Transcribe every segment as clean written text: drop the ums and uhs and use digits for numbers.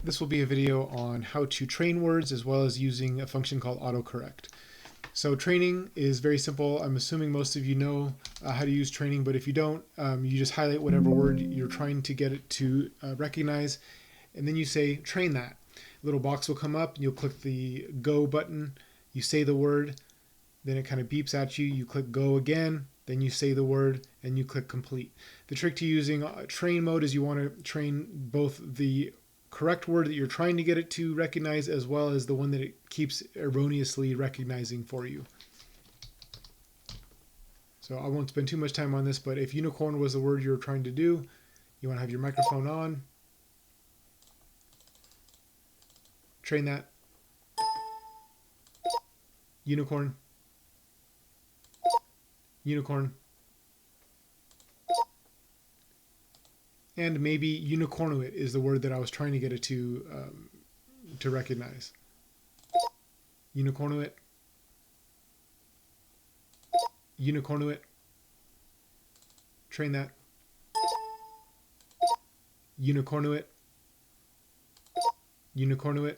This will be a video on how to train words as well as using a function called autocorrect. So training is very simple. I'm assuming most of you know how to use training, but if you don't, you just highlight whatever word you're trying to get it to recognize, and then you say train that. A little box will come up, and you'll click the go button, you say the word, then it kind of beeps at you, you click go again, then you say the word, and you click complete. The trick to using train mode is you want to train both the correct word that you're trying to get it to recognize as well as the one that it keeps erroneously recognizing for you. So I won't spend too much time on this, but if unicorn was the word you're trying to do, you want to have your microphone on. Train that. Unicorn. Unicorn. And maybe unicornuit is the word that I was trying to get it to recognize. Unicornuit. Unicornuit. Train that. Unicornuit. Unicornuit.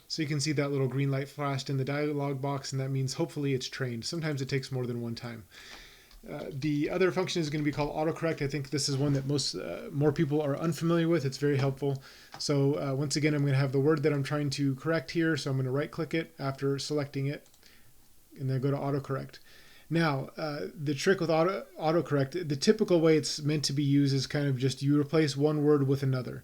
So you can see that little green light flashed in the dialog box, and that means hopefully it's trained. Sometimes it takes more than one time. The other function is going to be called autocorrect. I think this is one that more people are unfamiliar with. It's very helpful. So once again, I'm going to have the word that I'm trying to correct here. So I'm going to right click it after selecting it and then go to autocorrect. Now, the trick with autocorrect, the typical way it's meant to be used is kind of just you replace one word with another.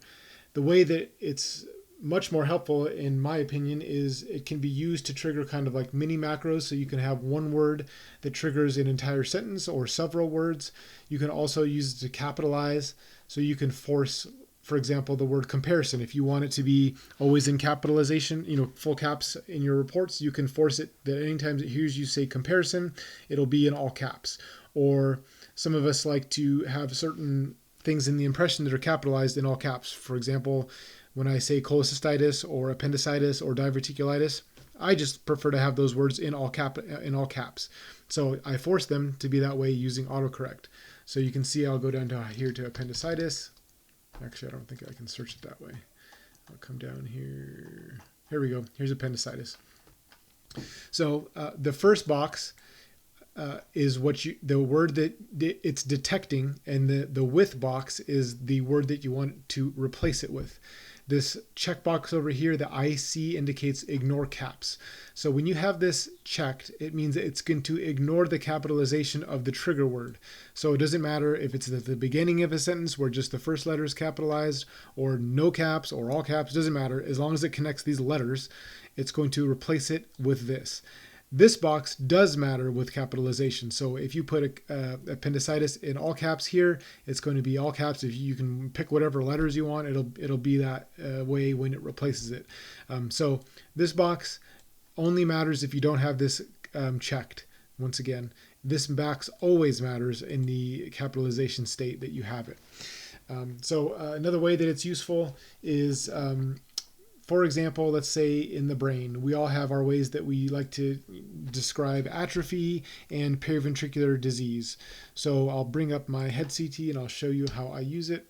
The way that it's much more helpful, in my opinion, is it can be used to trigger kind of like mini macros. So you can have one word that triggers an entire sentence or several words. You can also use it to capitalize. So you can force, for example, the word comparison. If you want it to be always in capitalization, full caps in your reports, you can force it that anytime it hears you say comparison, it'll be in all caps. Or some of us like to have certain things in the impression that are capitalized in all caps. For example, when I say cholecystitis or appendicitis or diverticulitis, I just prefer to have those words in all caps. So I force them to be that way using autocorrect. So you can see I'll go down to here to appendicitis. Actually, I don't think I can search it that way. I'll come down here. Here we go. Here's appendicitis. So the first box is the word that it's detecting, and the with box is the word that you want to replace it with. This checkbox over here, the IC, indicates ignore caps. So when you have this checked, it means that it's going to ignore the capitalization of the trigger word. So it doesn't matter if it's at the beginning of a sentence where just the first letter is capitalized, or no caps or all caps, doesn't matter. As long as it connects these letters, it's going to replace it with this. This box does matter with capitalization. So if you put appendicitis in all caps here, it's going to be all caps. If you can pick whatever letters you want, it'll be that way when it replaces it. So this box only matters if you don't have this checked. Once again, this box always matters in the capitalization state that you have it. So another way that it's useful is for example, let's say in the brain, we all have our ways that we like to describe atrophy and periventricular disease. So I'll bring up my head CT and I'll show you how I use it.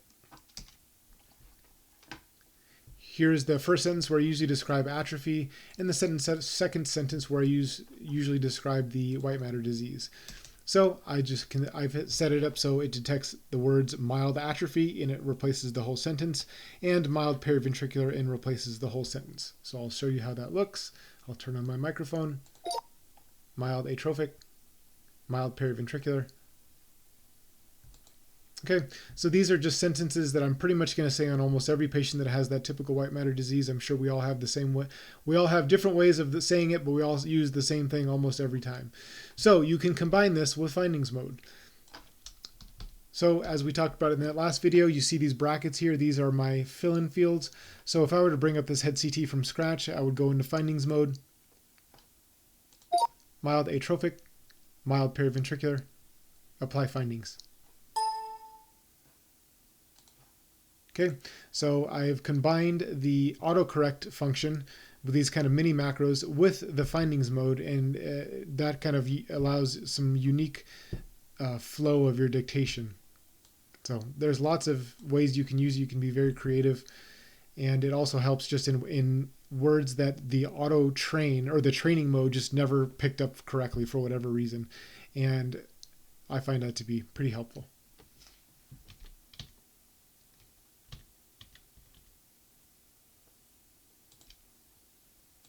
Here's the first sentence where I usually describe atrophy, and the second sentence where I usually describe the white matter disease. So I've set it up so it detects the words mild atrophy and it replaces the whole sentence, and mild periventricular and replaces the whole sentence. So I'll show you how that looks. I'll turn on my microphone. Mild atrophic, mild periventricular. Okay, so these are just sentences that I'm pretty much going to say on almost every patient that has that typical white matter disease. I'm sure we all have the same way. We all have different ways of saying it, but we all use the same thing almost every time. So you can combine this with findings mode. So as we talked about in that last video, you see these brackets here. These are my fill-in fields. So if I were to bring up this head CT from scratch, I would go into findings mode. Mild atrophic, mild periventricular, apply findings. Okay, so I've combined the autocorrect function with these kind of mini macros with the findings mode, and that kind of allows some unique flow of your dictation. So there's lots of ways you can use it. You can be very creative. And it also helps just in words that the auto train or the training mode just never picked up correctly for whatever reason. And I find that to be pretty helpful.